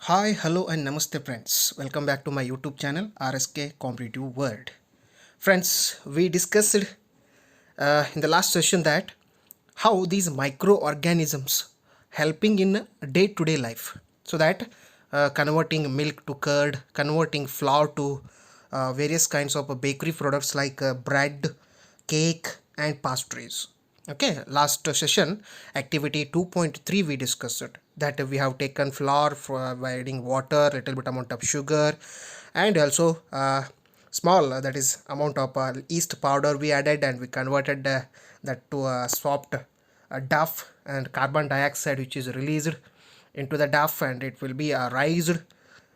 Hi, hello, and namaste, friends. Welcome back to my YouTube channel RSK Competitive World. Friends, we discussed in the last session that how these microorganisms helping in day-to-day life. So that converting milk to curd, converting flour to various kinds of bakery products like bread, cake, and pastries. Okay, last session activity 2.3 we discussed it, that we have taken flour for by adding water, little bit amount of sugar, and also small that is amount of yeast powder we added, and we converted that to a soft duff, and carbon dioxide which is released into the duff and it will be raised.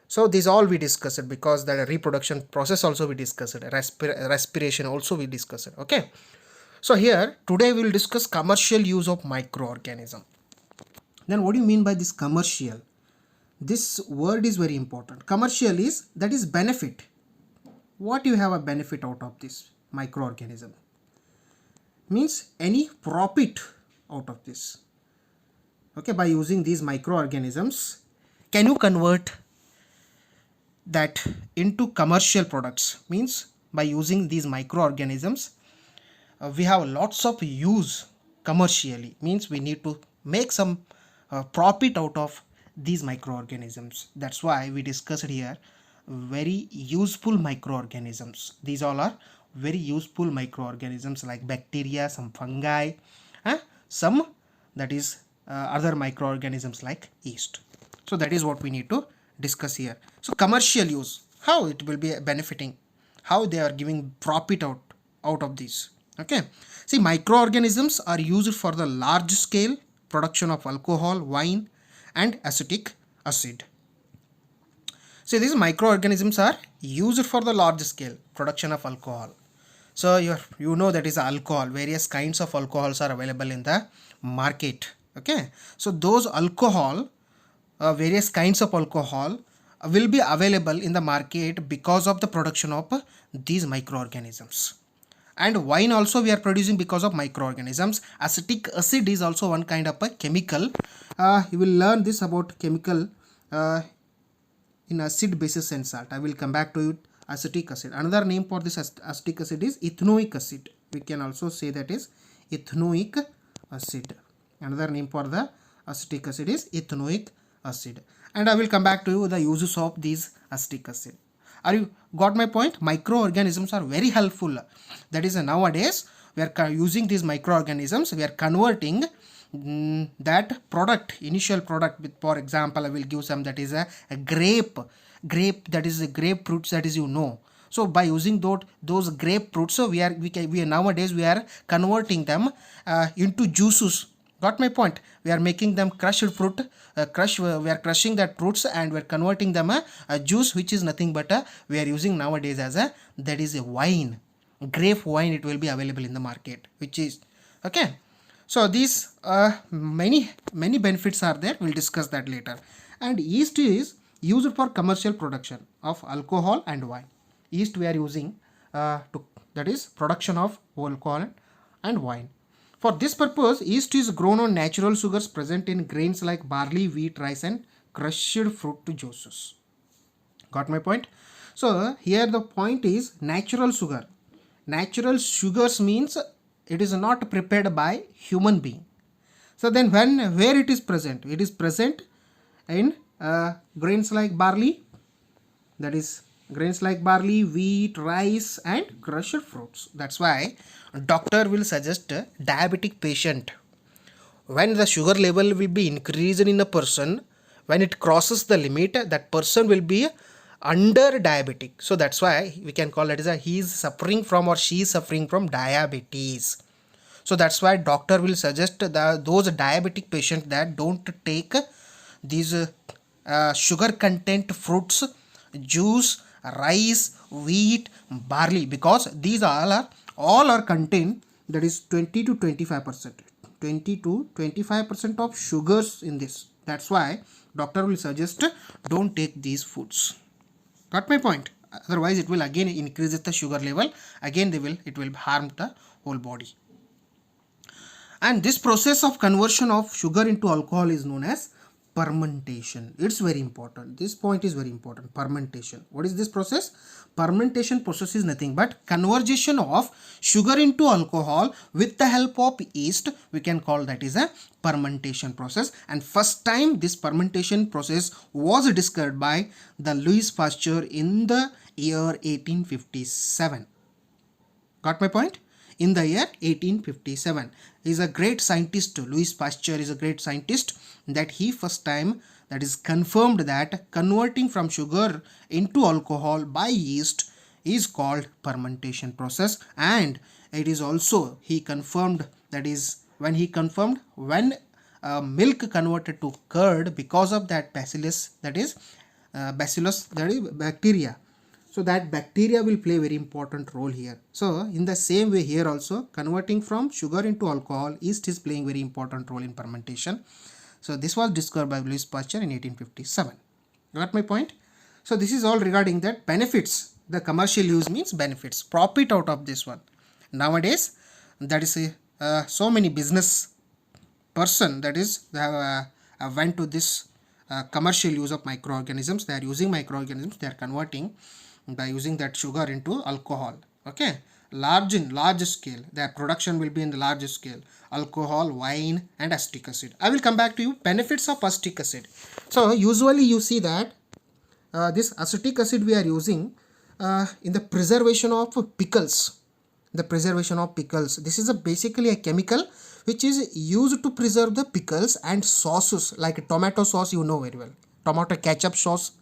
So these all we discussed, because the reproduction process also we discussed, respiration also we discussed. Okay, so here today we will discuss commercial use of microorganism. Then what do you mean by this commercial? This word is very important. Commercial is, that is benefit. What you have a benefit out of this microorganism? Means any profit out of this. Okay, by using these microorganisms, can you convert that into commercial products? Means by using these microorganisms, we have lots of use commercially. Means we need to make some profit out of these microorganisms. That's why we discussed here very useful microorganisms. These all are very useful microorganisms like bacteria, some fungi, some that is other microorganisms like yeast. So that is what we need to discuss here. So commercial use, how it will be benefiting, how they are giving profit out of this. Okay, see, microorganisms are used for the large scale production of alcohol, wine, and acetic acid. See, these microorganisms are used for the large scale production of alcohol. So you know that is alcohol. Various kinds of alcohols are available in the market. Okay, so those alcohol, various kinds of alcohol will be available in the market because of the production of these microorganisms. And wine also we are producing because of microorganisms. Acetic acid is also one kind of a chemical. You will learn this about chemical in acid, basis, and salt. I will come back to it. Acetic acid, another name for this acetic acid is ethanoic acid. We can also say that is ethanoic acid. Another name for the acetic acid is ethanoic acid. And I will come back to you the uses of these acetic acid. Are you got my point? Microorganisms are very helpful. That is, nowadays we are using these microorganisms, we are converting that product, initial product, with, for example, I will give some, that is a grape, that is a grapefruits, that is, you know. So by using those grapefruits, so we are nowadays we are converting them into juices. Got my point? We are making them crushed fruit, we are crushing that fruits and we are converting them a juice, which is nothing but we are using nowadays as a, that is a wine, grape wine. It will be available in the market, which is okay. So these many benefits are there. We'll discuss that later. And yeast is used for commercial production of alcohol and wine. Yeast we are using that is production of alcohol and wine. For this purpose, yeast is grown on natural sugars present in grains like barley, wheat, rice, and crushed fruit juices. Got my point? So here the point is natural sugar. Natural sugars means it is not prepared by human being. So then where it is present? It is present in grains like barley, that is grains like barley, wheat, rice, and crushed fruits. That's why doctor will suggest a diabetic patient, when the sugar level will be increased in a person, when it crosses the limit, that person will be under diabetic. So that's why we can call it as he is suffering from, or she is suffering from diabetes. So that's why doctor will suggest those diabetic patients that don't take these sugar content fruits, juice, rice, wheat, barley, because these all are contain, that is 20 to 25%, 20 to 25% of sugars in this. That's why doctor will suggest don't take these foods. Got my point? Otherwise it will again increase the sugar level, again it will harm the whole body. And this process of conversion of sugar into alcohol is known as fermentation. It's very important. This point is very important. Fermentation. What is this process? Fermentation process is nothing but conversion of sugar into alcohol with the help of yeast. We can call that is a fermentation process. And first time this fermentation process was discovered by the Louis Pasteur in the year 1857. Got my point? In the year 1857. He is a great scientist. Louis Pasteur is a great scientist that he first time that is confirmed that converting from sugar into alcohol by yeast is called fermentation process. And it is also he confirmed, that is when he confirmed when milk converted to curd because of that bacillus, that is bacteria. So that bacteria will play very important role here. So in the same way here also, converting from sugar into alcohol, yeast is playing very important role in fermentation. So this was discovered by Louis Pasteur in 1857. Got my point? So this is all regarding that benefits. The commercial use means benefits, profit out of this one. Nowadays, that is so many business person that is they have went to this commercial use of microorganisms. They are using microorganisms. They are converting by using that sugar into alcohol. Okay, large scale. Their production will be in the large scale. Alcohol, wine, and acetic acid. I will come back to you. Benefits of acetic acid. So usually you see that this acetic acid we are using in the preservation of pickles. The preservation of pickles. This is basically a chemical which is used to preserve the pickles and sauces, like tomato sauce, you know very well. Tomato ketchup sauce.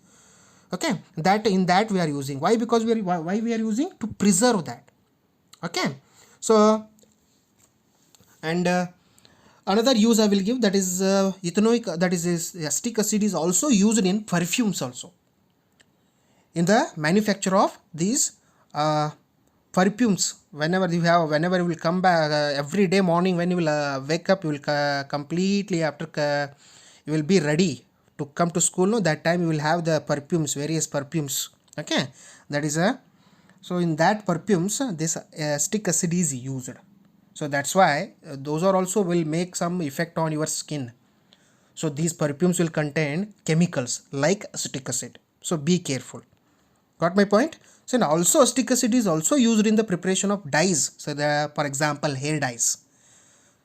Okay, that in that we are using. Why? Because why we are using to preserve that. Okay, so and another use I will give, that is ethanoic, that is acetic acid is also used in perfumes also. In the manufacture of these perfumes, whenever you will come back every day morning, when you will wake up, you will completely after you will be ready to come to school. No, that time you will have the perfumes, various perfumes. Okay, that is so in that perfumes this acetic acid is used. So that's why those are also will make some effect on your skin. So these perfumes will contain chemicals like acetic acid. So be careful. Got my point? So now also acetic acid is also used in the preparation of dyes. So for example, hair dyes.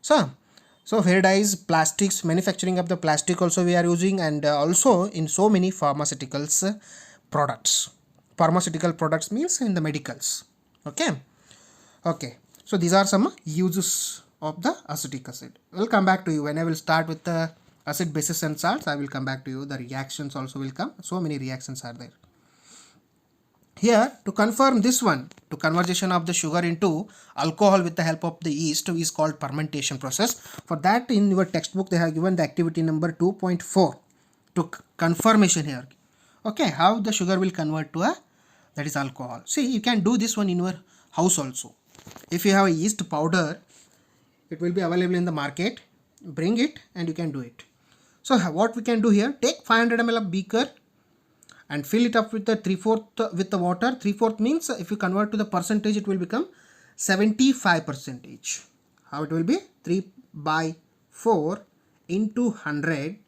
So hair dyes, plastics, manufacturing of the plastic also we are using, and also in so many pharmaceuticals products. Pharmaceutical products means in the medicals. Okay. So these are some uses of the acetic acid. We'll come back to you when I will start with the acid, bases and salts. I will come back to you. The reactions also will come. So many reactions are there. Here, to confirm this one, to conversion of the sugar into alcohol with the help of the yeast is called fermentation process. For that, in your textbook they have given the activity number 2.4 to confirmation here. Okay, how the sugar will convert to that is alcohol. See, you can do this one in your house also. If you have a yeast powder, it will be available in the market. Bring it and you can do it. So what we can do here, take 500 ml of beaker and fill it up with the 3/4 with the water. 3/4 means if you convert to the percentage, it will become 75%. How it will be? 3/4 into 100.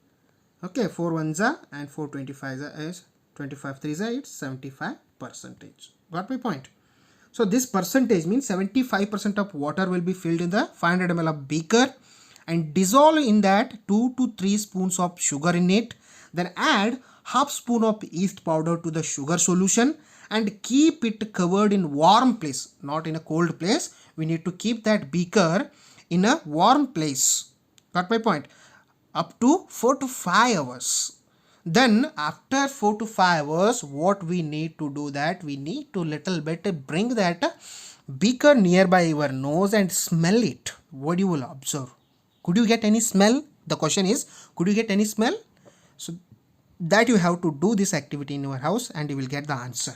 Okay, 4 ones are and 425 is 25 3s are, it's 75%. Got my point? So this percentage means 75% of water will be filled in the 500 ml of beaker and dissolve in that 2 to 3 spoons of sugar in it. Then add half spoon of yeast powder to the sugar solution and keep it covered in warm place, not in a cold place. We need to keep that beaker in a warm place. Got my point? Up to 4 to 5 hours. Then after 4 to 5 hours, what we need to do, that we need to little bit bring that beaker nearby your nose and smell it. What you will observe? Could you get any smell? The question is, could you get any smell? So that you have to do this activity in your house and you will get the answer.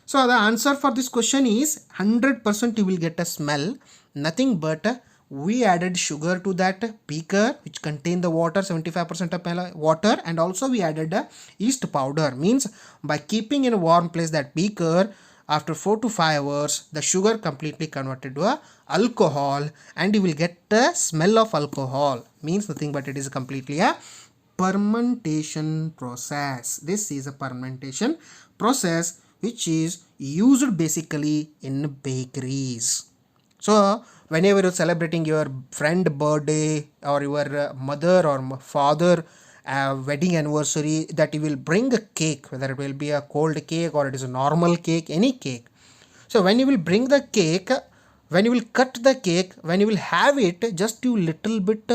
So the answer for this question is 100% you will get a smell. Nothing but we added sugar to that beaker which contained the water, 75% of water, and also we added the yeast powder. Means by keeping in a warm place that beaker, after 4 to 5 hours the sugar completely converted to a alcohol and you will get the smell of alcohol. Means nothing but it is completely a fermentation process. This is a fermentation process which is used basically in bakeries. So whenever you're celebrating your friend birthday or your mother or father wedding anniversary, that you will bring a cake, whether it will be a cold cake or it is a normal cake, any cake. So when you will bring the cake, when you will cut the cake, when you will have it, just you little bit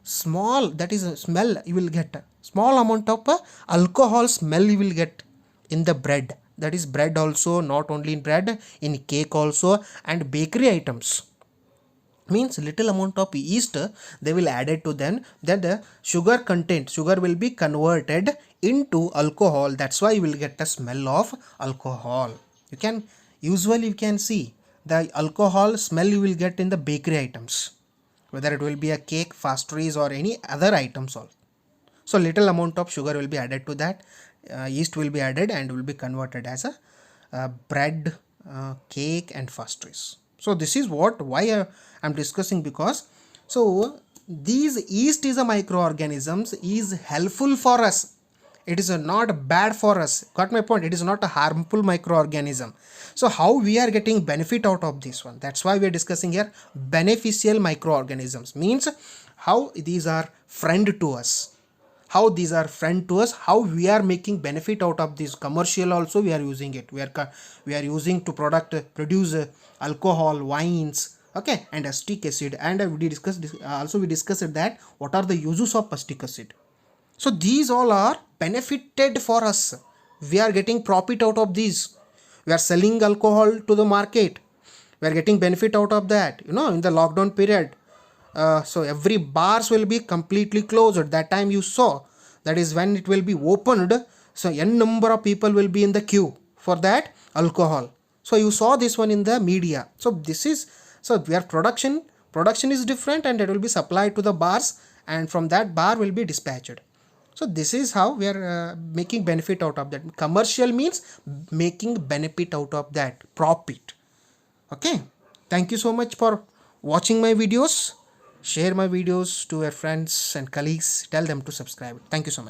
small, that is a smell you will get, small amount of alcohol smell you will get in the bread. That is bread also, not only in bread, in cake also, and bakery items. Means little amount of yeast they will add it to them, then the sugar content, sugar will be converted into alcohol. That's why you will get the smell of alcohol. You can usually you can see the alcohol smell you will get in the bakery items, whether it will be a cake, pastries or any other items also. So little amount of sugar will be added to that, yeast will be added and will be converted as a bread, cake and pastries. So this is what why I'm discussing, because so these yeast is a microorganisms is helpful for us. It is not bad for us. Got my point? It is not a harmful microorganism. So how we are getting benefit out of this one? That's why we are discussing here beneficial microorganisms. Means how these are friend to us. How these are friend to us, how we are making benefit out of this. Commercial also we are using it, we are using to produce alcohol, wines, okay, and acetic acid. And we discussed also we discussed that what are the uses of acetic acid. So these all are benefited for us. We are getting profit out of these. We are selling alcohol to the market, we are getting benefit out of that, in the lockdown period. So every bars will be completely closed. That time you saw, that is when it will be opened. So n number of people will be in the queue for that alcohol. So you saw this one in the media. So this is, so where production is different, and it will be supplied to the bars, and from that bar will be dispatched. So this is how we are making benefit out of that. Commercial means making benefit out of that, profit. Okay, thank you so much for watching my videos. Share my videos to your friends and colleagues. Tell them to subscribe. Thank you so much.